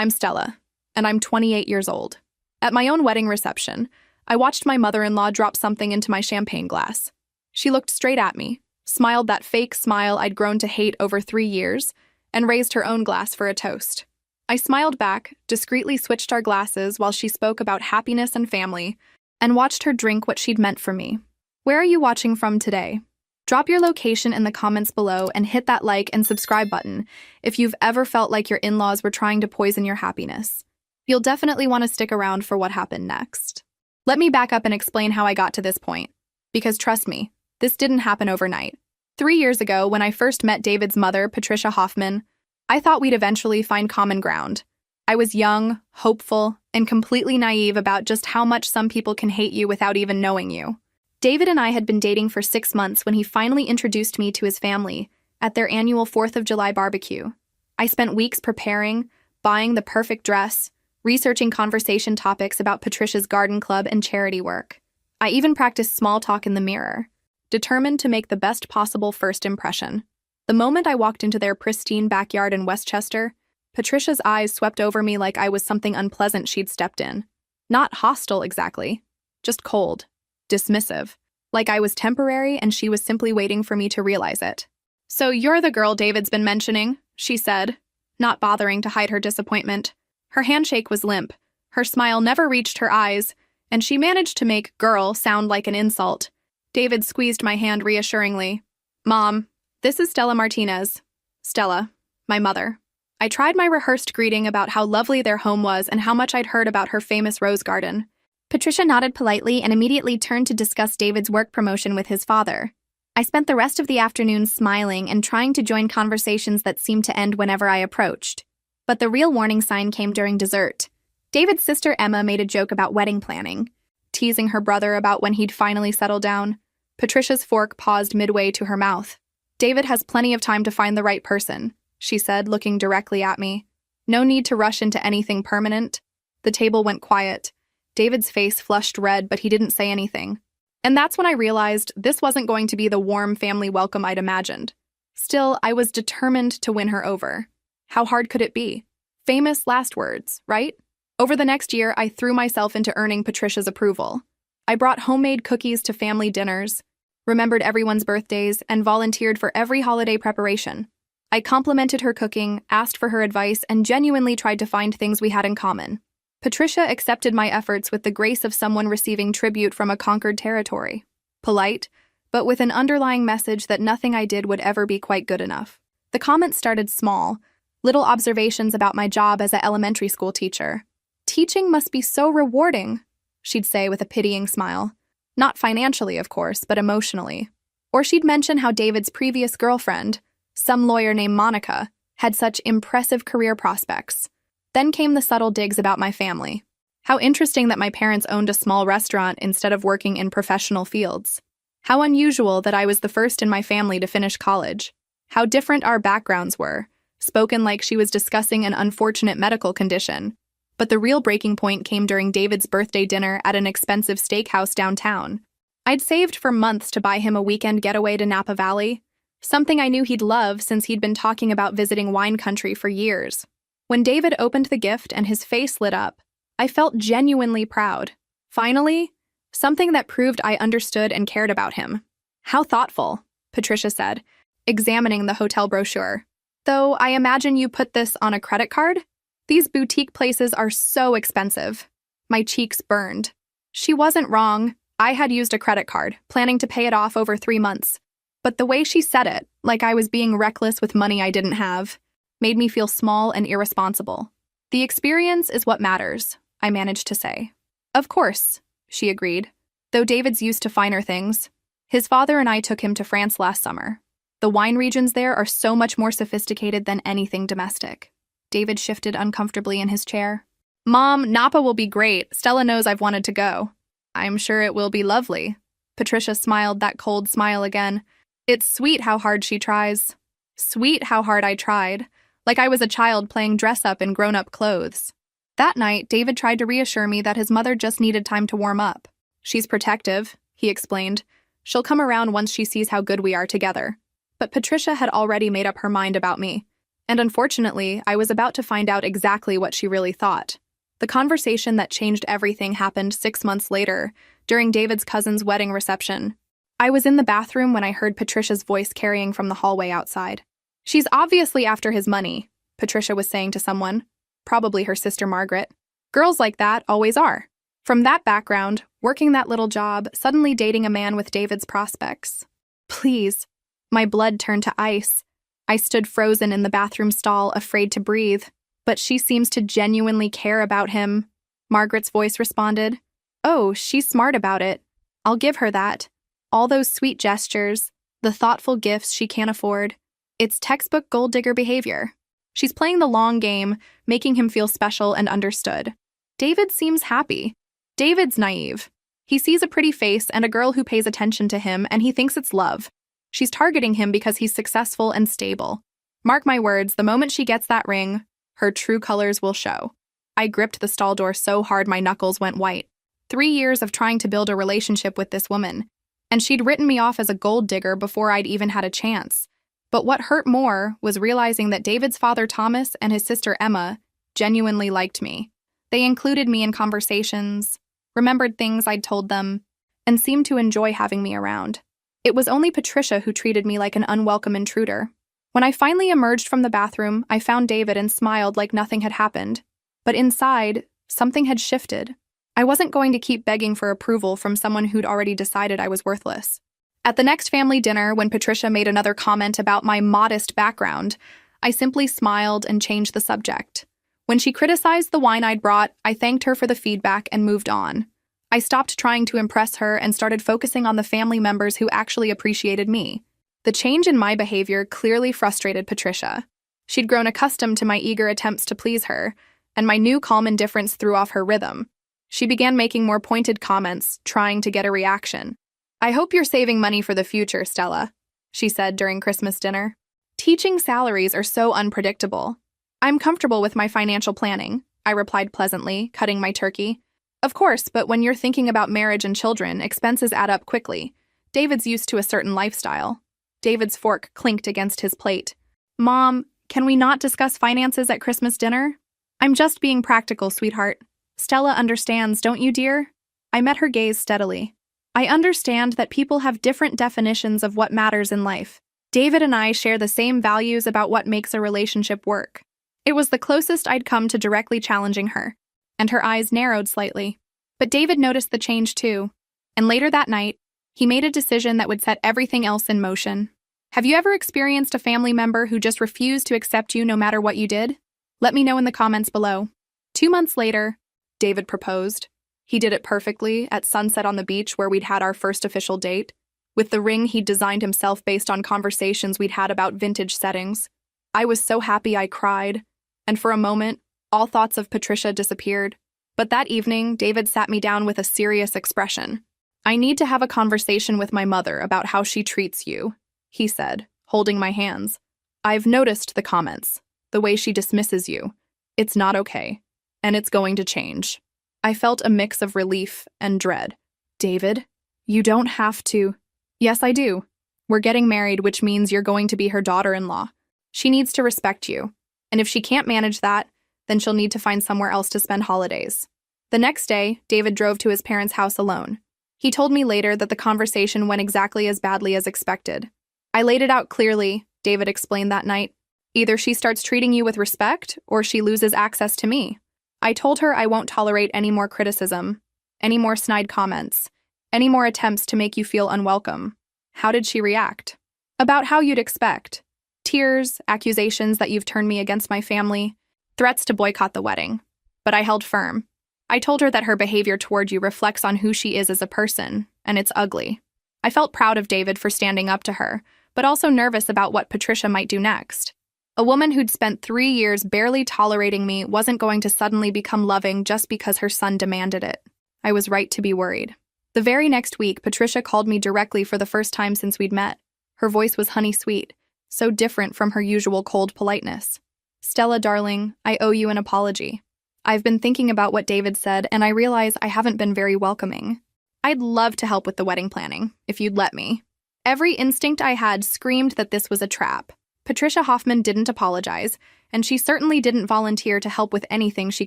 I'm Stella, and I'm 28 years old. At my own wedding reception, I watched my mother-in-law drop something into my champagne glass. She looked straight at me, smiled that fake smile I'd grown to hate over 3 years, and raised her own glass for a toast. I smiled back, discreetly switched our glasses while she spoke about happiness and family, and watched her drink what she'd meant for me. Where are you watching from today? Drop your location in the comments below and hit that like and subscribe button if you've ever felt like your in-laws were trying to poison your happiness. You'll definitely want to stick around for what happened next. Let me back up and explain how I got to this point. Because trust me, this didn't happen overnight. 3 years ago, when I first met David's mother, Patricia Hoffman, I thought we'd eventually find common ground. I was young, hopeful, and completely naive about just how much some people can hate you without even knowing you. David and I had been dating for 6 months when he finally introduced me to his family at their annual 4th of July barbecue. I spent weeks preparing, buying the perfect dress, researching conversation topics about Patricia's garden club and charity work. I even practiced small talk in the mirror, determined to make the best possible first impression. The moment I walked into their pristine backyard in Westchester, Patricia's eyes swept over me like I was something unpleasant she'd stepped in. Not hostile exactly, just cold. Dismissive, like I was temporary and she was simply waiting for me to realize it. "So you're the girl David's been mentioning," she said, not bothering to hide her disappointment. Her handshake was limp, her smile never reached her eyes, and she managed to make "girl" sound like an insult. David squeezed my hand reassuringly. "Mom, this is Stella Martinez. Stella, my mother." I tried my rehearsed greeting about how lovely their home was and how much I'd heard about her famous rose garden. Patricia nodded politely and immediately turned to discuss David's work promotion with his father. I spent the rest of the afternoon smiling and trying to join conversations that seemed to end whenever I approached. But the real warning sign came during dessert. David's sister Emma made a joke about wedding planning, teasing her brother about when he'd finally settle down. Patricia's fork paused midway to her mouth. "David has plenty of time to find the right person," she said, looking directly at me. "No need to rush into anything permanent." The table went quiet. David's face flushed red, but he didn't say anything. And that's when I realized this wasn't going to be the warm family welcome I'd imagined. Still, I was determined to win her over. How hard could it be? Famous last words, right? Over the next year, I threw myself into earning Patricia's approval. I brought homemade cookies to family dinners, remembered everyone's birthdays, and volunteered for every holiday preparation. I complimented her cooking, asked for her advice, and genuinely tried to find things we had in common. Patricia accepted my efforts with the grace of someone receiving tribute from a conquered territory. Polite, but with an underlying message that nothing I did would ever be quite good enough. The comments started small, little observations about my job as an elementary school teacher. "Teaching must be so rewarding," she'd say with a pitying smile. Not financially, of course, but emotionally. Or she'd mention how David's previous girlfriend, some lawyer named Monica, had such impressive career prospects. Then came the subtle digs about my family. How interesting that my parents owned a small restaurant instead of working in professional fields. How unusual that I was the first in my family to finish college. How different our backgrounds were, spoken like she was discussing an unfortunate medical condition. But the real breaking point came during David's birthday dinner at an expensive steakhouse downtown. I'd saved for months to buy him a weekend getaway to Napa Valley, something I knew he'd love since he'd been talking about visiting wine country for years. When David opened the gift and his face lit up, I felt genuinely proud. Finally, something that proved I understood and cared about him. "How thoughtful," Patricia said, examining the hotel brochure. "Though I imagine you put this on a credit card? These boutique places are so expensive." My cheeks burned. She wasn't wrong. I had used a credit card, planning to pay it off over 3 months. But the way she said it, like I was being reckless with money I didn't have, made me feel small and irresponsible. "The experience is what matters," I managed to say. "Of course," she agreed, though David's used to finer things. His father and I took him to France last summer. The wine regions there are so much more sophisticated than anything domestic. David shifted uncomfortably in his chair. "Mom, Napa will be great. Stella knows I've wanted to go." "I'm sure it will be lovely." Patricia smiled that cold smile again. "It's sweet how hard she tries." Sweet how hard I tried. Like I was a child playing dress-up in grown-up clothes. That night, David tried to reassure me that his mother just needed time to warm up. "She's protective," he explained. "She'll come around once she sees how good we are together." But Patricia had already made up her mind about me. And unfortunately, I was about to find out exactly what she really thought. The conversation that changed everything happened 6 months later, during David's cousin's wedding reception. I was in the bathroom when I heard Patricia's voice carrying from the hallway outside. "She's obviously after his money," Patricia was saying to someone, probably her sister Margaret. "Girls like that always are." From that background, working that little job, suddenly dating a man with David's prospects. Please. My blood turned to ice. I stood frozen in the bathroom stall, afraid to breathe. "But she seems to genuinely care about him," Margaret's voice responded. "Oh, she's smart about it. I'll give her that. All those sweet gestures, the thoughtful gifts she can't afford. It's textbook gold digger behavior. She's playing the long game, making him feel special and understood." David seems happy. David's naive. He sees a pretty face and a girl who pays attention to him, and he thinks it's love. She's targeting him because he's successful and stable. Mark my words, the moment she gets that ring, her true colors will show. I gripped the stall door so hard my knuckles went white. 3 years of trying to build a relationship with this woman, and she'd written me off as a gold digger before I'd even had a chance. But what hurt more was realizing that David's father Thomas and his sister Emma genuinely liked me. They included me in conversations, remembered things I'd told them, and seemed to enjoy having me around. It was only Patricia who treated me like an unwelcome intruder. When I finally emerged from the bathroom, I found David and smiled like nothing had happened. But inside, something had shifted. I wasn't going to keep begging for approval from someone who'd already decided I was worthless. At the next family dinner, when Patricia made another comment about my modest background, I simply smiled and changed the subject. When she criticized the wine I'd brought, I thanked her for the feedback and moved on. I stopped trying to impress her and started focusing on the family members who actually appreciated me. The change in my behavior clearly frustrated Patricia. She'd grown accustomed to my eager attempts to please her, and my new calm indifference threw off her rhythm. She began making more pointed comments, trying to get a reaction. "I hope you're saving money for the future, Stella," she said during Christmas dinner. "Teaching salaries are so unpredictable." "I'm comfortable with my financial planning," I replied pleasantly, cutting my turkey. "Of course, but when you're thinking about marriage and children, expenses add up quickly. David's used to a certain lifestyle." David's fork clinked against his plate. "Mom, can we not discuss finances at Christmas dinner?" "I'm just being practical, sweetheart. Stella understands, don't you, dear?" I met her gaze steadily. "I understand that people have different definitions of what matters in life. David and I share the same values about what makes a relationship work." It was the closest I'd come to directly challenging her, and her eyes narrowed slightly. But David noticed the change too, and later that night, he made a decision that would set everything else in motion. Have you ever experienced a family member who just refused to accept you no matter what you did? Let me know in the comments below. 2 months later, David proposed. He did it perfectly, at sunset on the beach where we'd had our first official date, with the ring he'd designed himself based on conversations we'd had about vintage settings. I was so happy I cried, and for a moment, all thoughts of Patricia disappeared. But that evening, David sat me down with a serious expression. "I need to have a conversation with my mother about how she treats you," he said, holding my hands. "I've noticed the comments, the way she dismisses you. It's not okay, and it's going to change." I felt a mix of relief and dread. "David, you don't have to." "Yes, I do. We're getting married, which means you're going to be her daughter-in-law. She needs to respect you, and if she can't manage that, then she'll need to find somewhere else to spend holidays." The next day, David drove to his parents' house alone. He told me later that the conversation went exactly as badly as expected. "I laid it out clearly," David explained that night. "Either she starts treating you with respect, or she loses access to me. I told her I won't tolerate any more criticism, any more snide comments, any more attempts to make you feel unwelcome." How did she react? "About how you'd expect. Tears, accusations that you've turned me against my family, threats to boycott the wedding." But I held firm. I told her that her behavior toward you reflects on who she is as a person, and it's ugly. I felt proud of David for standing up to her, but also nervous about what Patricia might do next. A woman who'd spent 3 years barely tolerating me wasn't going to suddenly become loving just because her son demanded it. I was right to be worried. The very next week, Patricia called me directly for the first time since we'd met. Her voice was honey-sweet, so different from her usual cold politeness. "Stella, darling, I owe you an apology. I've been thinking about what David said, and I realize I haven't been very welcoming. I'd love to help with the wedding planning, if you'd let me." Every instinct I had screamed that this was a trap. Patricia Hoffman didn't apologize, and she certainly didn't volunteer to help with anything she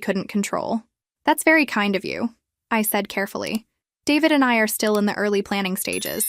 couldn't control. "That's very kind of you," I said carefully. "David and I are still in the early planning stages."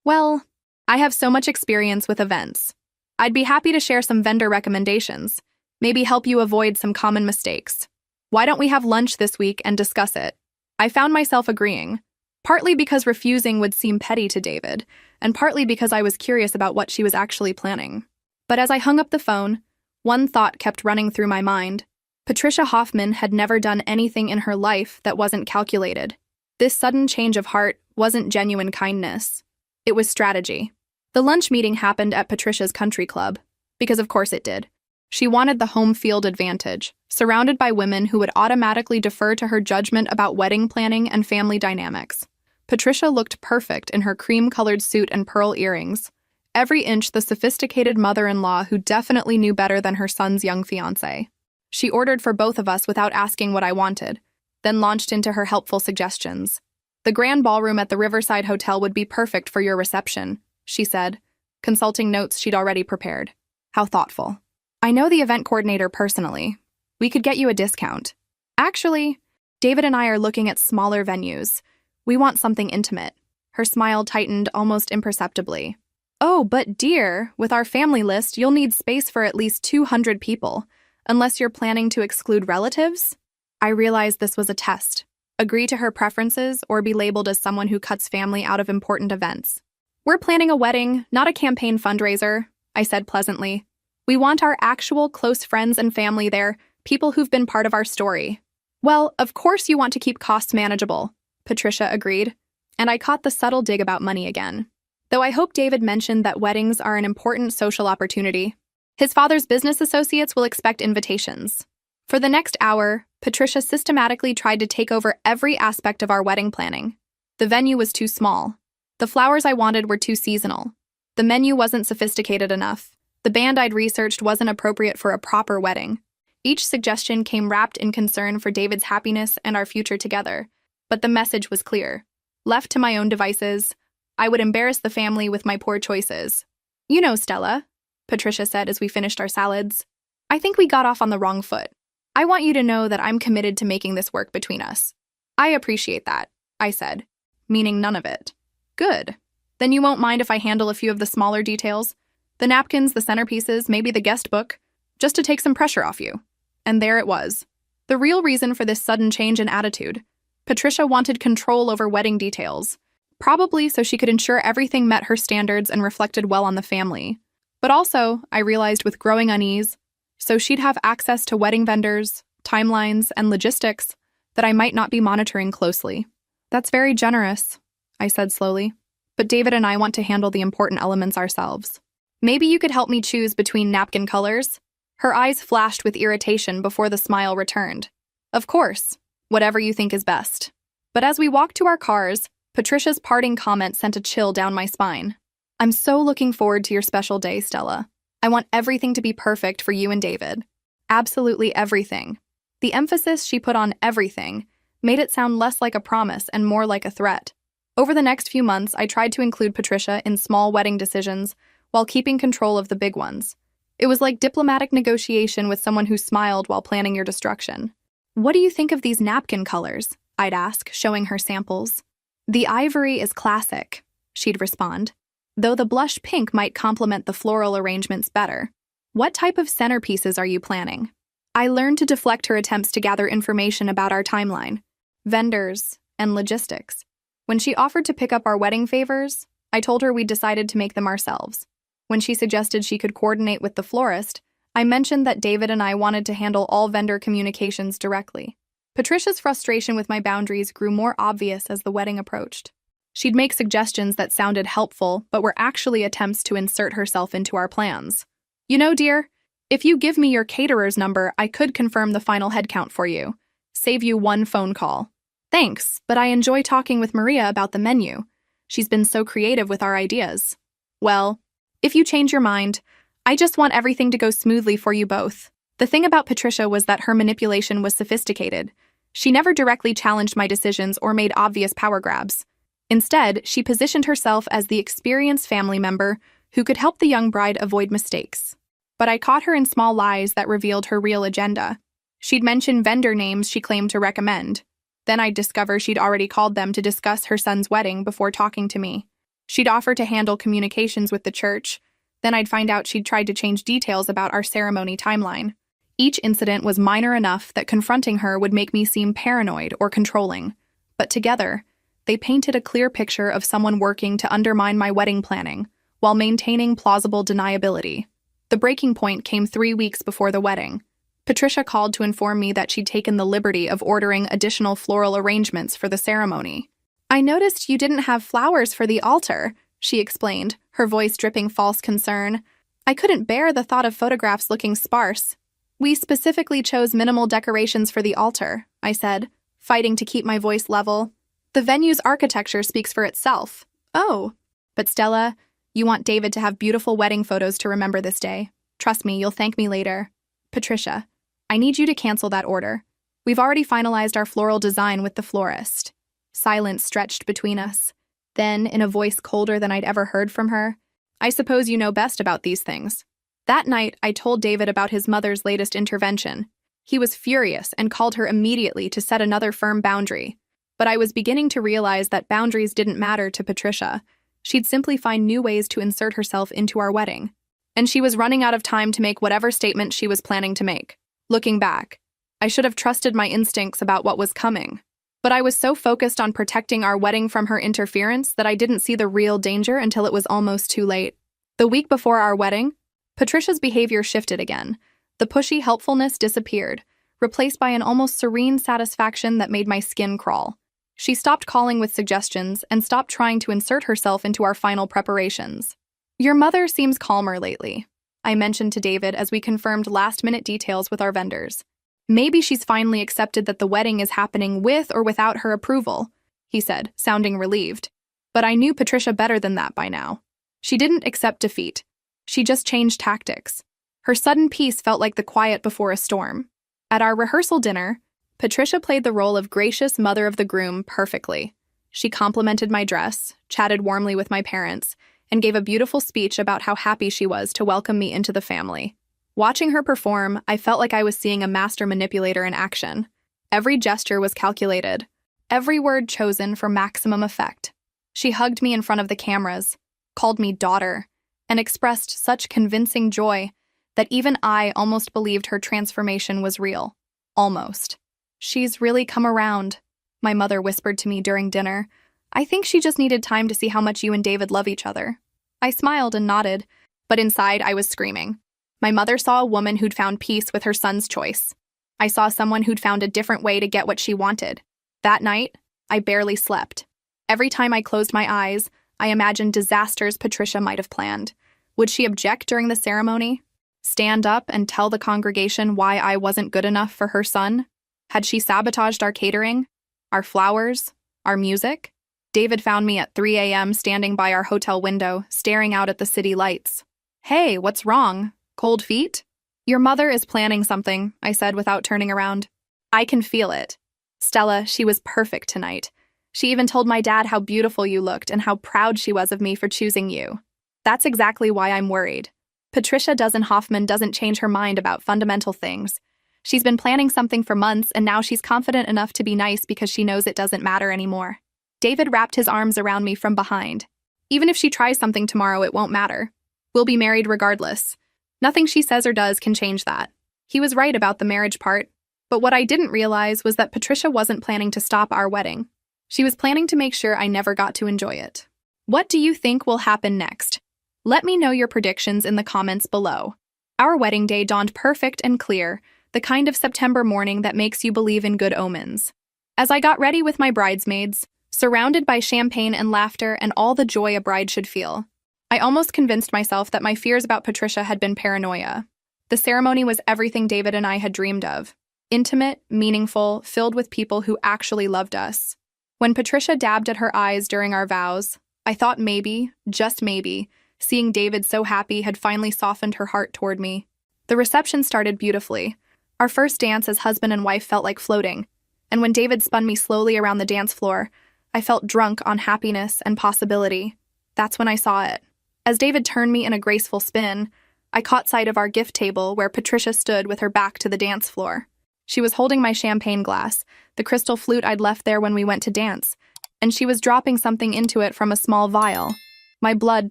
"Well, I have so much experience with events. I'd be happy to share some vendor recommendations, maybe help you avoid some common mistakes. Why don't we have lunch this week and discuss it?" I found myself agreeing, partly because refusing would seem petty to David, and partly because I was curious about what she was actually planning. But as I hung up the phone, one thought kept running through my mind. Patricia Hoffman had never done anything in her life that wasn't calculated. This sudden change of heart wasn't genuine kindness. It was strategy. The lunch meeting happened at Patricia's country club, because of course it did. She wanted the home field advantage, surrounded by women who would automatically defer to her judgment about wedding planning and family dynamics. Patricia looked perfect in her cream-colored suit and pearl earrings, every inch the sophisticated mother-in-law who definitely knew better than her son's young fiancé. She ordered for both of us without asking what I wanted, then launched into her helpful suggestions. "The grand ballroom at the Riverside Hotel would be perfect for your reception," she said, consulting notes she'd already prepared. How thoughtful. "I know the event coordinator personally. We could get you a discount. Actually, David and I are looking at smaller venues. We want something intimate." Her smile tightened almost imperceptibly. "Oh, but dear, with our family list, you'll need space for at least 200 people, unless you're planning to exclude relatives?" I realized this was a test. Agree to her preferences or be labeled as someone who cuts family out of important events. "We're planning a wedding, not a campaign fundraiser," I said pleasantly. "We want our actual close friends and family there, people who've been part of our story." "Well, of course you want to keep costs manageable," Patricia agreed, and I caught the subtle dig about money again. Though I hope David mentioned that weddings are an important social opportunity. His father's business associates will expect invitations. For the next hour, Patricia systematically tried to take over every aspect of our wedding planning. The venue was too small. The flowers I wanted were too seasonal. The menu wasn't sophisticated enough. The band I'd researched wasn't appropriate for a proper wedding. Each suggestion came wrapped in concern for David's happiness and our future together. But the message was clear. Left to my own devices, I would embarrass the family with my poor choices. "You know, Stella," Patricia said as we finished our salads, "I think we got off on the wrong foot. I want you to know that I'm committed to making this work between us." "I appreciate that," I said, meaning none of it. "Good. Then you won't mind if I handle a few of the smaller details? The napkins, the centerpieces, maybe the guest book, just to take some pressure off you." And there it was. The real reason for this sudden change in attitude. Patricia wanted control over wedding details, probably so she could ensure everything met her standards and reflected well on the family. But also, I realized with growing unease, so she'd have access to wedding vendors, timelines, and logistics that I might not be monitoring closely. "That's very generous," I said slowly. "But David and I want to handle the important elements ourselves. Maybe you could help me choose between napkin colors?" Her eyes flashed with irritation before the smile returned. "Of course, whatever you think is best." But as we walked to our cars, Patricia's parting comment sent a chill down my spine. "I'm so looking forward to your special day, Stella. I want everything to be perfect for you and David. Absolutely everything." The emphasis she put on everything made it sound less like a promise and more like a threat. Over the next few months, I tried to include Patricia in small wedding decisions while keeping control of the big ones. It was like diplomatic negotiation with someone who smiled while planning your destruction. "What do you think of these napkin colors?" I'd ask, showing her samples. "The ivory is classic," she'd respond, "though the blush pink might complement the floral arrangements better. What type of centerpieces are you planning?" I learned to deflect her attempts to gather information about our timeline, vendors, and logistics. When she offered to pick up our wedding favors, I told her we'd decided to make them ourselves. When she suggested she could coordinate with the florist, I mentioned that David and I wanted to handle all vendor communications directly. Patricia's frustration with my boundaries grew more obvious as the wedding approached. She'd make suggestions that sounded helpful, but were actually attempts to insert herself into our plans. "You know, dear, if you give me your caterer's number, I could confirm the final headcount for you. Save you one phone call." "Thanks, but I enjoy talking with Maria about the menu. She's been so creative with our ideas." "Well, if you change your mind, I just want everything to go smoothly for you both." The thing about Patricia was that her manipulation was sophisticated. She never directly challenged my decisions or made obvious power grabs. Instead, she positioned herself as the experienced family member who could help the young bride avoid mistakes. but I caught her in small lies that revealed her real agenda. She'd mention vendor names she claimed to recommend. Then I'd discover she'd already called them to discuss her son's wedding before talking to me. She'd offer to handle communications with the church. Then I'd find out she'd tried to change details about our ceremony timeline. Each incident was minor enough that confronting her would make me seem paranoid or controlling. But together, they painted a clear picture of someone working to undermine my wedding planning while maintaining plausible deniability. The breaking point came 3 weeks before the wedding. Patricia called to inform me that she'd taken the liberty of ordering additional floral arrangements for the ceremony. "I noticed you didn't have flowers for the altar," she explained, her voice dripping false concern. "I couldn't bear the thought of photographs looking sparse." "We specifically chose minimal decorations for the altar," I said, fighting to keep my voice level. "The venue's architecture speaks for itself." "Oh, but Stella, you want David to have beautiful wedding photos to remember this day. Trust me, you'll thank me later." "Patricia, I need you to cancel that order. We've already finalized our floral design with the florist." Silence stretched between us. Then, in a voice colder than I'd ever heard from her, "I suppose you know best about these things." That night, I told David about his mother's latest intervention. He was furious and called her immediately to set another firm boundary. But I was beginning to realize that boundaries didn't matter to Patricia. She'd simply find new ways to insert herself into our wedding. And she was running out of time to make whatever statement she was planning to make. Looking back, I should have trusted my instincts about what was coming. But I was so focused on protecting our wedding from her interference that I didn't see the real danger until it was almost too late. The week before our wedding, Patricia's behavior shifted again. The pushy helpfulness disappeared, replaced by an almost serene satisfaction that made my skin crawl. She stopped calling with suggestions and stopped trying to insert herself into our final preparations. "Your mother seems calmer lately," I mentioned to David as we confirmed last-minute details with our vendors. "Maybe she's finally accepted that the wedding is happening with or without her approval," he said, sounding relieved. But I knew Patricia better than that by now. She didn't accept defeat. She just changed tactics. Her sudden peace felt like the quiet before a storm. At our rehearsal dinner, Patricia played the role of gracious mother of the groom perfectly. She complimented my dress, chatted warmly with my parents, and gave a beautiful speech about how happy she was to welcome me into the family. Watching her perform, I felt like I was seeing a master manipulator in action. Every gesture was calculated, every word chosen for maximum effect. She hugged me in front of the cameras, called me daughter, and expressed such convincing joy that even I almost believed her transformation was real. Almost. "She's really come around," my mother whispered to me during dinner. "I think she just needed time to see how much you and David love each other." I smiled and nodded, but inside I was screaming. My mother saw a woman who'd found peace with her son's choice. I saw someone who'd found a different way to get what she wanted. That night, I barely slept. Every time I closed my eyes, I imagined disasters Patricia might have planned. Would she object during the ceremony? Stand up and tell the congregation why I wasn't good enough for her son? Had she sabotaged our catering? Our flowers? Our music? David found me at 3 a.m. standing by our hotel window, staring out at the city lights. "Hey, what's wrong? Cold feet?" "Your mother is planning something," I said without turning around. "I can feel it. Stella, she was perfect tonight. She even told my dad how beautiful you looked and how proud she was of me for choosing you. That's exactly why I'm worried. Patricia Hoffman doesn't change her mind about fundamental things. She's been planning something for months, and now she's confident enough to be nice because she knows it doesn't matter anymore." David wrapped his arms around me from behind. "Even if she tries something tomorrow, it won't matter. We'll be married regardless. Nothing she says or does can change that." He was right about the marriage part, but what I didn't realize was that Patricia wasn't planning to stop our wedding. She was planning to make sure I never got to enjoy it. What do you think will happen next? Let me know your predictions in the comments below. Our wedding day dawned perfect and clear, the kind of September morning that makes you believe in good omens. As I got ready with my bridesmaids, surrounded by champagne and laughter and all the joy a bride should feel, I almost convinced myself that my fears about Patricia had been paranoia. The ceremony was everything David and I had dreamed of. Intimate, meaningful, filled with people who actually loved us. When Patricia dabbed at her eyes during our vows, I thought maybe, just maybe, seeing David so happy had finally softened her heart toward me. The reception started beautifully. Our first dance as husband and wife felt like floating, and when David spun me slowly around the dance floor, I felt drunk on happiness and possibility. That's when I saw it. As David turned me in a graceful spin, I caught sight of our gift table where Patricia stood with her back to the dance floor. She was holding my champagne glass, the crystal flute I'd left there when we went to dance, and she was dropping something into it from a small vial. My blood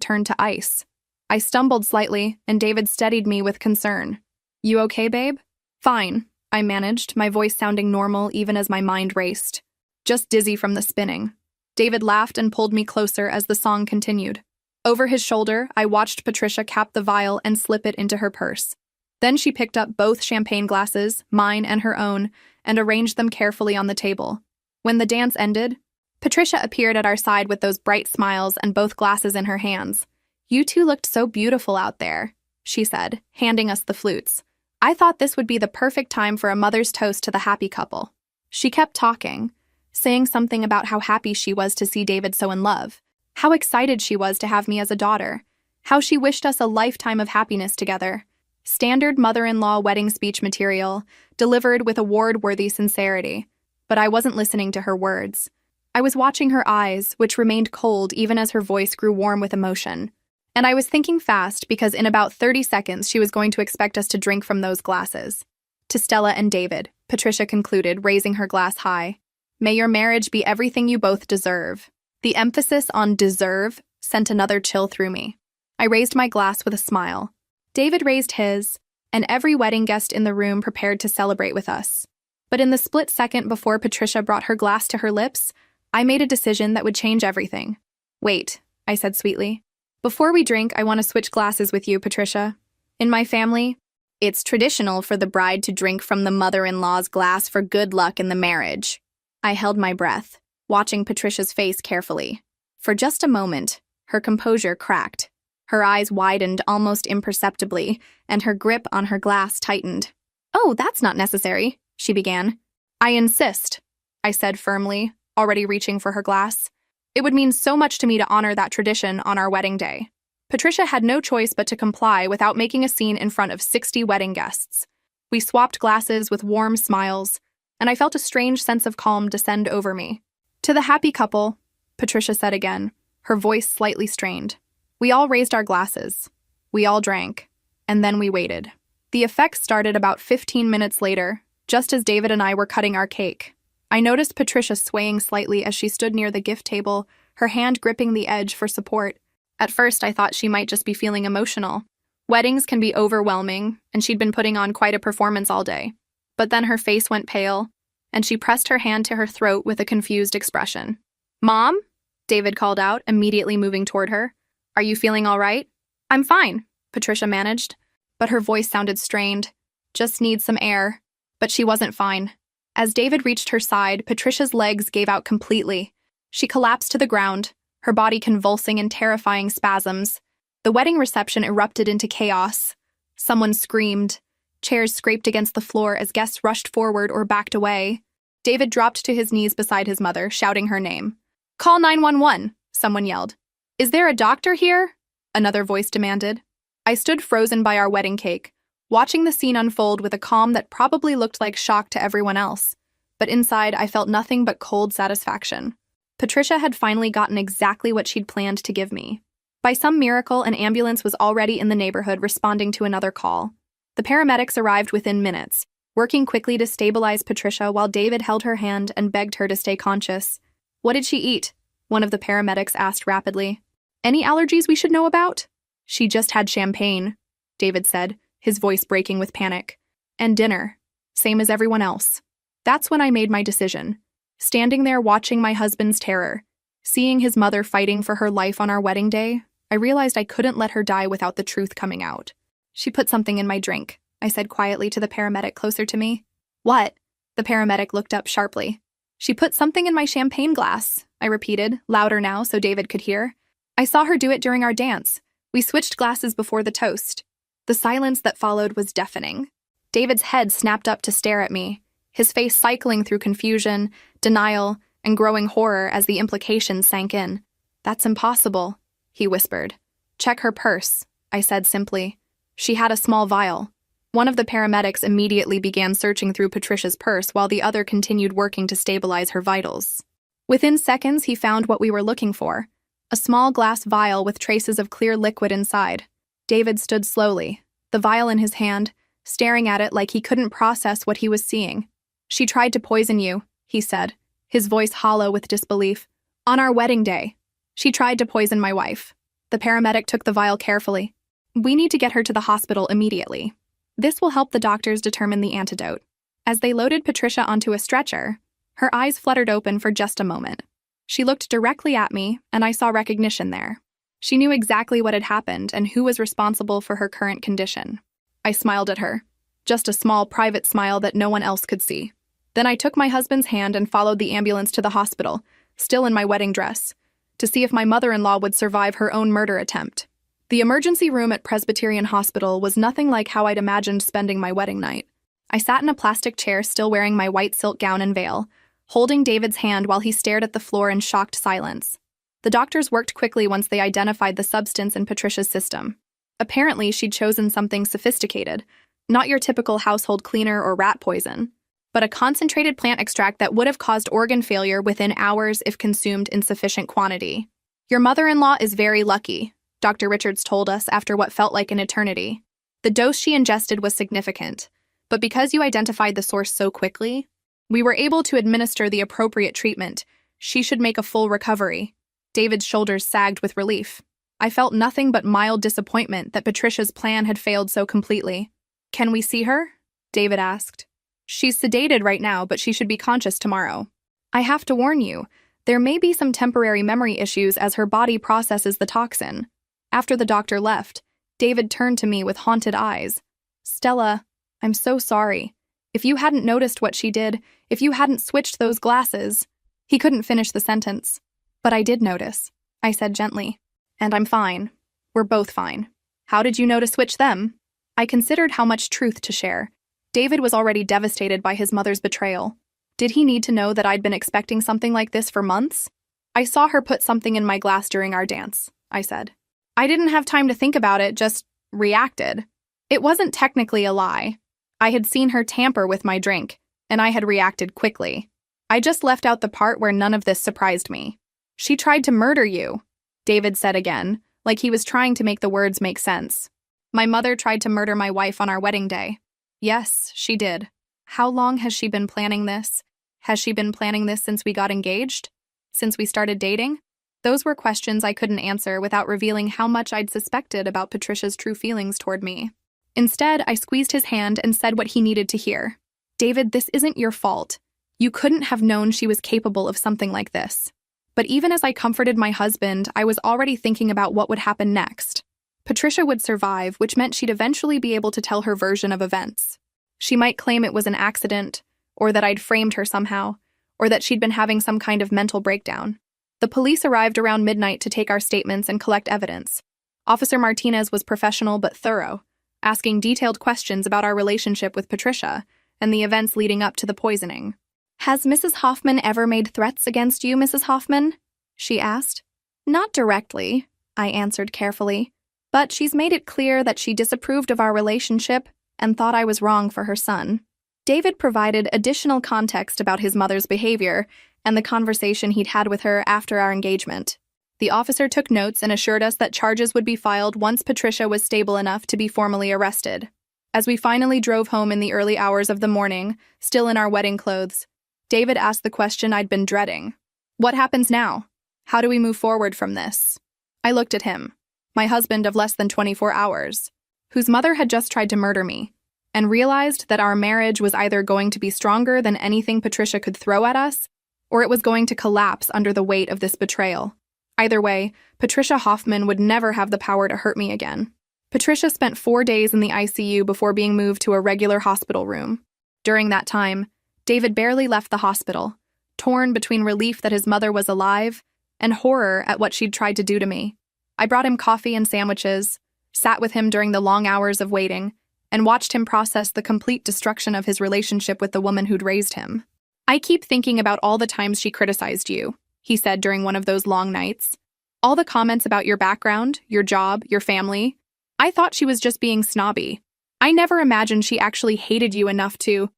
turned to ice. I stumbled slightly, and David steadied me with concern. "You okay, babe?" "Fine," I managed, my voice sounding normal even as my mind raced. "Just dizzy from the spinning." David laughed and pulled me closer as the song continued. Over his shoulder, I watched Patricia cap the vial and slip it into her purse. Then she picked up both champagne glasses, mine and her own, and arranged them carefully on the table. When the dance ended, Patricia appeared at our side with those bright smiles and both glasses in her hands. "You two looked so beautiful out there," she said, handing us the flutes. "I thought this would be the perfect time for a mother's toast to the happy couple." She kept talking, saying something about how happy she was to see David so in love, how excited she was to have me as a daughter, how she wished us a lifetime of happiness together. Standard mother-in-law wedding speech material, delivered with award-worthy sincerity. But I wasn't listening to her words. I was watching her eyes, which remained cold even as her voice grew warm with emotion. And I was thinking fast because in about 30 seconds she was going to expect us to drink from those glasses. "To Stella and David," Patricia concluded, raising her glass high. "May your marriage be everything you both deserve." The emphasis on deserve sent another chill through me. I raised my glass with a smile. David raised his, and every wedding guest in the room prepared to celebrate with us. But in the split second before Patricia brought her glass to her lips, I made a decision that would change everything. "Wait," I said sweetly. "Before we drink, I want to switch glasses with you, Patricia. In my family, it's traditional for the bride to drink from the mother-in-law's glass for good luck in the marriage." I held my breath, watching Patricia's face carefully. For just a moment, her composure cracked. Her eyes widened almost imperceptibly, and her grip on her glass tightened. "Oh, that's not necessary," she began. "I insist," I said firmly, already reaching for her glass. "It would mean so much to me to honor that tradition on our wedding day." Patricia had no choice but to comply without making a scene in front of 60 wedding guests. We swapped glasses with warm smiles, and I felt a strange sense of calm descend over me. "To the happy couple," Patricia said again, her voice slightly strained. We all raised our glasses. We all drank. And then we waited. The effects started about 15 minutes later, just as David and I were cutting our cake. I noticed Patricia swaying slightly as she stood near the gift table, her hand gripping the edge for support. At first, I thought she might just be feeling emotional. Weddings can be overwhelming, and she'd been putting on quite a performance all day. But then her face went pale, and she pressed her hand to her throat with a confused expression. "Mom?" David called out, immediately moving toward her. "Are you feeling all right?" "I'm fine," Patricia managed, but her voice sounded strained. "Just need some air." But she wasn't fine. As David reached her side, Patricia's legs gave out completely. She collapsed to the ground, her body convulsing in terrifying spasms. The wedding reception erupted into chaos. Someone screamed. Chairs scraped against the floor as guests rushed forward or backed away. David dropped to his knees beside his mother, shouting her name. "Call 911, someone yelled. "Is there a doctor here?" another voice demanded. I stood frozen by our wedding cake, watching the scene unfold with a calm that probably looked like shock to everyone else. But inside, I felt nothing but cold satisfaction. Patricia had finally gotten exactly what she'd planned to give me. By some miracle, an ambulance was already in the neighborhood responding to another call. The paramedics arrived within minutes, working quickly to stabilize Patricia while David held her hand and begged her to stay conscious. "What did she eat?" one of the paramedics asked rapidly. "Any allergies we should know about?" "She just had champagne," David said, his voice breaking with panic. "And dinner. Same as everyone else." That's when I made my decision. Standing there watching my husband's terror, seeing his mother fighting for her life on our wedding day, I realized I couldn't let her die without the truth coming out. "She put something in my drink," I said quietly to the paramedic closer to me. "What?" The paramedic looked up sharply. "She put something in my champagne glass," I repeated, louder now so David could hear. "I saw her do it during our dance. We switched glasses before the toast." The silence that followed was deafening. David's head snapped up to stare at me, his face cycling through confusion, denial, and growing horror as the implications sank in. "That's impossible," he whispered. "Check her purse," I said simply. She had a small vial. One of the paramedics immediately began searching through Patricia's purse while the other continued working to stabilize her vitals. Within seconds, he found what we were looking for, a small glass vial with traces of clear liquid inside. David stood slowly, the vial in his hand, staring at it like he couldn't process what he was seeing. "She tried to poison you," he said, his voice hollow with disbelief. "On our wedding day. She tried to poison my wife." The paramedic took the vial carefully. "We need to get her to the hospital immediately. This will help the doctors determine the antidote." As they loaded Patricia onto a stretcher, her eyes fluttered open for just a moment. She looked directly at me, and I saw recognition there. She knew exactly what had happened and who was responsible for her current condition. I smiled at her, just a small private smile that no one else could see. Then I took my husband's hand and followed the ambulance to the hospital, still in my wedding dress, to see if my mother-in-law would survive her own murder attempt. The emergency room at Presbyterian Hospital was nothing like how I'd imagined spending my wedding night. I sat in a plastic chair still wearing my white silk gown and veil, holding David's hand while he stared at the floor in shocked silence. The doctors worked quickly once they identified the substance in Patricia's system. Apparently, she'd chosen something sophisticated, not your typical household cleaner or rat poison, but a concentrated plant extract that would have caused organ failure within hours if consumed in sufficient quantity. "Your mother-in-law is very lucky," Dr. Richards told us after what felt like an eternity. "The dose she ingested was significant, but because you identified the source so quickly, we were able to administer the appropriate treatment. She should make a full recovery." David's shoulders sagged with relief. I felt nothing but mild disappointment that Patricia's plan had failed so completely. "Can we see her?" David asked. "She's sedated right now, but she should be conscious tomorrow. I have to warn you, there may be some temporary memory issues as her body processes the toxin." After the doctor left, David turned to me with haunted eyes. "Stella, I'm so sorry. If you hadn't noticed what she did, if you hadn't switched those glasses..." He couldn't finish the sentence. "But I did notice," I said gently. "And I'm fine. We're both fine. How did you know to switch them?" I considered how much truth to share. David was already devastated by his mother's betrayal. Did he need to know that I'd been expecting something like this for months? "I saw her put something in my glass during our dance," I said. "I didn't have time to think about it, just reacted. It wasn't technically a lie. I had seen her tamper with my drink, and I had reacted quickly. I just left out the part where none of this surprised me." "She tried to murder you," David said again, like he was trying to make the words make sense. "My mother tried to murder my wife on our wedding day." "Yes, she did." "How long has she been planning this? Has she been planning this since we got engaged? Since we started dating?" Those were questions I couldn't answer without revealing how much I'd suspected about Patricia's true feelings toward me. Instead, I squeezed his hand and said what he needed to hear. "David, this isn't your fault. You couldn't have known she was capable of something like this." But even as I comforted my husband, I was already thinking about what would happen next. Patricia would survive, which meant she'd eventually be able to tell her version of events. She might claim it was an accident, or that I'd framed her somehow, or that she'd been having some kind of mental breakdown. The police arrived around midnight to take our statements and collect evidence. Officer Martinez was professional but thorough, asking detailed questions about our relationship with Patricia and the events leading up to the poisoning. "Has Mrs. Hoffman ever made threats against you, Mrs. Hoffman?" she asked. "Not directly," I answered carefully, "but she's made it clear that she disapproved of our relationship and thought I was wrong for her son." David provided additional context about his mother's behavior and the conversation he'd had with her after our engagement. The officer took notes and assured us that charges would be filed once Patricia was stable enough to be formally arrested. As we finally drove home in the early hours of the morning, still in our wedding clothes, David asked the question I'd been dreading. "What happens now? How do we move forward from this?" I looked at him, my husband of less than 24 hours, whose mother had just tried to murder me, and realized that our marriage was either going to be stronger than anything Patricia could throw at us, or it was going to collapse under the weight of this betrayal. Either way, Patricia Hoffman would never have the power to hurt me again. Patricia spent 4 days in the ICU before being moved to a regular hospital room. During that time, David barely left the hospital, torn between relief that his mother was alive and horror at what she'd tried to do to me. I brought him coffee and sandwiches, sat with him during the long hours of waiting, and watched him process the complete destruction of his relationship with the woman who'd raised him. "I keep thinking about all the times she criticized you," he said during one of those long nights. "All the comments about your background, your job, your family. I thought she was just being snobby. I never imagined she actually hated you enough to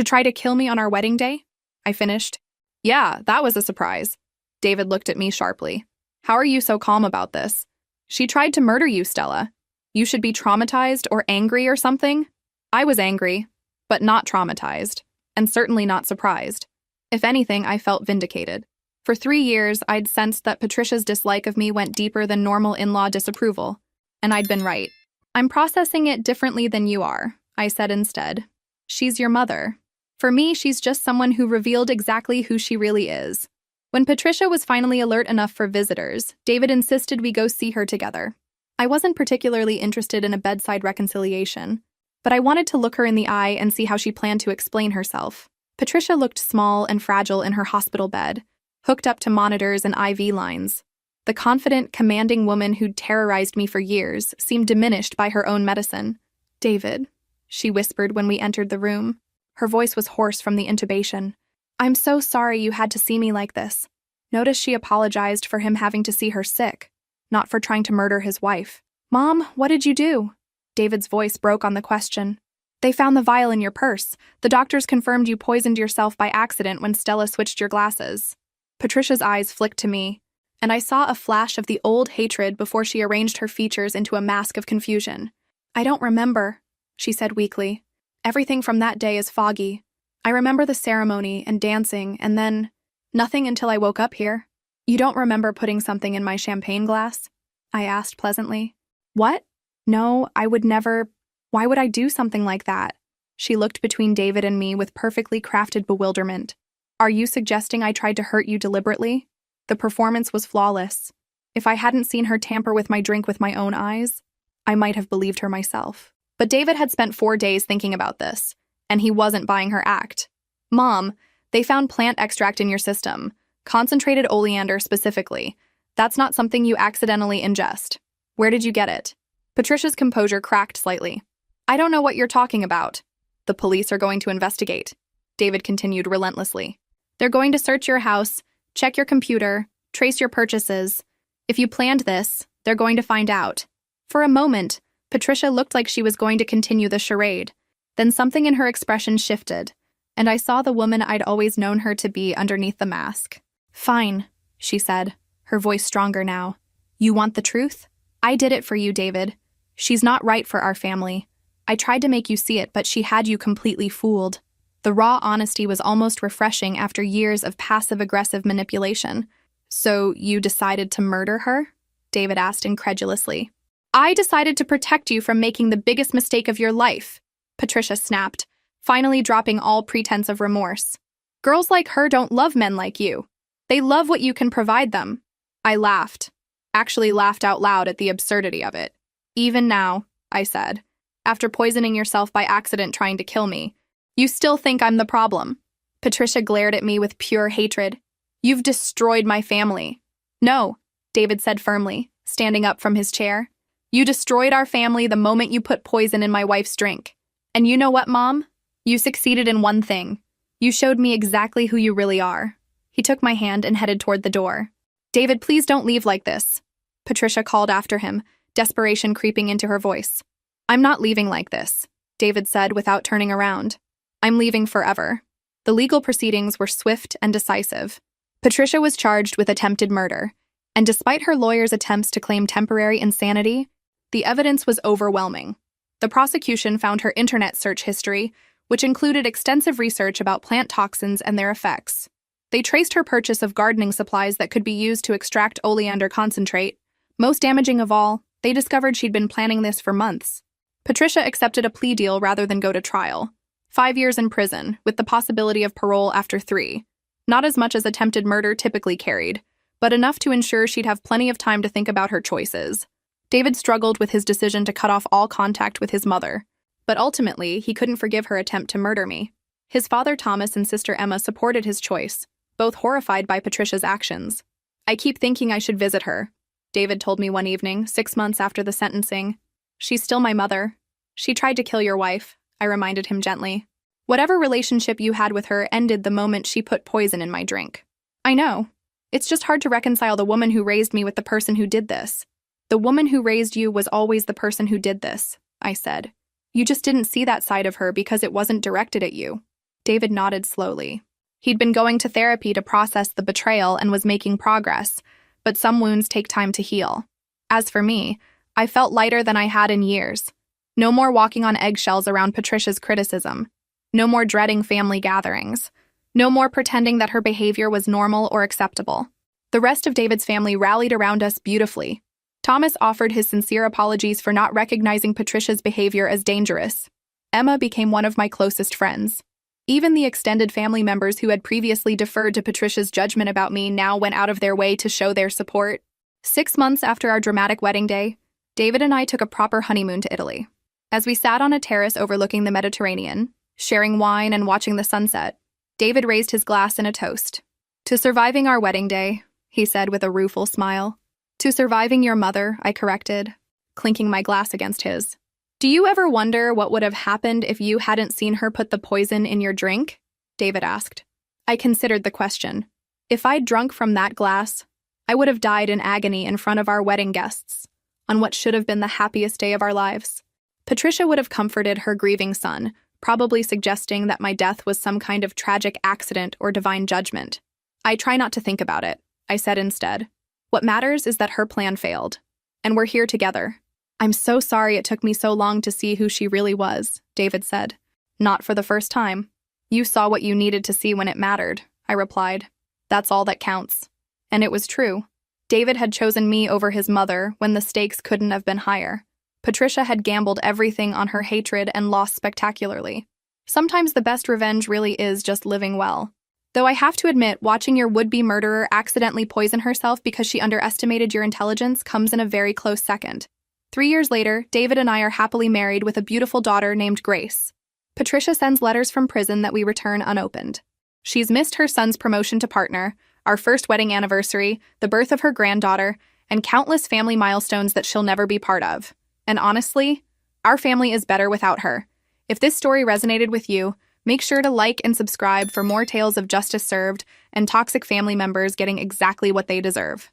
try to kill me on our wedding day," I finished. "Yeah, that was a surprise." David looked at me sharply. "How are you so calm about this? She tried to murder you, Stella. You should be traumatized or angry or something. I was angry, but not traumatized, and certainly not surprised. If anything, I felt vindicated. For 3 years, I'd sensed that Patricia's dislike of me went deeper than normal in-law disapproval, and I'd been right. I'm processing it differently than you are, I said instead. She's your mother. For me, she's just someone who revealed exactly who she really is. When Patricia was finally alert enough for visitors, David insisted we go see her together. I wasn't particularly interested in a bedside reconciliation, but I wanted to look her in the eye and see how she planned to explain herself. Patricia looked small and fragile in her hospital bed, hooked up to monitors and IV lines. The confident, commanding woman who'd terrorized me for years seemed diminished by her own medicine. "David," she whispered when we entered the room. Her voice was hoarse from the intubation. "I'm so sorry you had to see me like this." Notice she apologized for him having to see her sick, not for trying to murder his wife. "Mom, what did you do?" David's voice broke on the question. "They found the vial in your purse. The doctors confirmed you poisoned yourself by accident when Stella switched your glasses." Patricia's eyes flicked to me, and I saw a flash of the old hatred before she arranged her features into a mask of confusion. "I don't remember," she said weakly. "Everything from that day is foggy. I remember the ceremony and dancing, and then nothing until I woke up here." "You don't remember putting something in my champagne glass?" I asked pleasantly. "What? No, I would never. Why would I do something like that?" She looked between David and me with perfectly crafted bewilderment. "Are you suggesting I tried to hurt you deliberately?" The performance was flawless. If I hadn't seen her tamper with my drink with my own eyes, I might have believed her myself. But David had spent 4 days thinking about this, and he wasn't buying her act. "Mom, they found plant extract in your system, concentrated oleander specifically. That's not something you accidentally ingest. Where did you get it?" Patricia's composure cracked slightly. "I don't know what you're talking about." "The police are going to investigate," David continued relentlessly. "They're going to search your house, check your computer, trace your purchases. If you planned this, they're going to find out." For a moment, Patricia looked like she was going to continue the charade. Then something in her expression shifted, and I saw the woman I'd always known her to be underneath the mask. "Fine," she said, her voice stronger now. "You want the truth? I did it for you, David. She's not right for our family. I tried to make you see it, but she had you completely fooled." The raw honesty was almost refreshing after years of passive-aggressive manipulation. "So you decided to murder her?" David asked incredulously. "I decided to protect you from making the biggest mistake of your life," Patricia snapped, finally dropping all pretense of remorse. "Girls like her don't love men like you. They love what you can provide them." I laughed, actually laughed out loud at the absurdity of it. "Even now," I said, "after poisoning yourself by accident trying to kill me, you still think I'm the problem." Patricia glared at me with pure hatred. "You've destroyed my family." "No," David said firmly, standing up from his chair. "You destroyed our family the moment you put poison in my wife's drink. And you know what, Mom? You succeeded in one thing. You showed me exactly who you really are." He took my hand and headed toward the door. "David, please don't leave like this," Patricia called after him, desperation creeping into her voice. "I'm not leaving like this," David said without turning around. "I'm leaving forever." The legal proceedings were swift and decisive. Patricia was charged with attempted murder, and despite her lawyer's attempts to claim temporary insanity, the evidence was overwhelming. The prosecution found her internet search history, which included extensive research about plant toxins and their effects. They traced her purchase of gardening supplies that could be used to extract oleander concentrate. Most damaging of all, they discovered she'd been planning this for months. Patricia accepted a plea deal rather than go to trial. 5 years in prison, with the possibility of parole after 3. Not as much as attempted murder typically carried, but enough to ensure she'd have plenty of time to think about her choices. David struggled with his decision to cut off all contact with his mother, but ultimately he couldn't forgive her attempt to murder me. His father Thomas and sister Emma supported his choice, both horrified by Patricia's actions. "I keep thinking I should visit her," David told me one evening, 6 months after the sentencing. "She's still my mother. She tried to kill your wife," I reminded him gently. "Whatever relationship you had with her ended the moment she put poison in my drink." "I know. It's just hard to reconcile the woman who raised me with the person who did this." "The woman who raised you was always the person who did this," I said. "You just didn't see that side of her because it wasn't directed at you." David nodded slowly. He'd been going to therapy to process the betrayal and was making progress, but some wounds take time to heal. As for me, I felt lighter than I had in years. No more walking on eggshells around Patricia's criticism. No more dreading family gatherings. No more pretending that her behavior was normal or acceptable. The rest of David's family rallied around us beautifully. Thomas offered his sincere apologies for not recognizing Patricia's behavior as dangerous. Emma became one of my closest friends. Even the extended family members who had previously deferred to Patricia's judgment about me now went out of their way to show their support. 6 months after our dramatic wedding day, David and I took a proper honeymoon to Italy. As we sat on a terrace overlooking the Mediterranean, sharing wine and watching the sunset, David raised his glass in a toast. "To surviving our wedding day," he said with a rueful smile. "To surviving your mother," I corrected, clinking my glass against his. "Do you ever wonder what would have happened if you hadn't seen her put the poison in your drink?" David asked. I considered the question. If I'd drunk from that glass, I would have died in agony in front of our wedding guests, on what should have been the happiest day of our lives. Patricia would have comforted her grieving son, probably suggesting that my death was some kind of tragic accident or divine judgment. "I try not to think about it," I said instead. "What matters is that her plan failed, and we're here together." "I'm so sorry it took me so long to see who she really was," David said. "Not for the first time. You saw what you needed to see when it mattered," I replied. "That's all that counts." And it was true. David had chosen me over his mother when the stakes couldn't have been higher. Patricia had gambled everything on her hatred and lost spectacularly. Sometimes the best revenge really is just living well. Though I have to admit, watching your would-be murderer accidentally poison herself because she underestimated your intelligence comes in a very close second. 3 years later, David and I are happily married with a beautiful daughter named Grace. Patricia sends letters from prison that we return unopened. She's missed her son's promotion to partner, our first wedding anniversary, the birth of her granddaughter, and countless family milestones that she'll never be part of. And honestly, our family is better without her. If this story resonated with you, make sure to like and subscribe for more tales of justice served and toxic family members getting exactly what they deserve.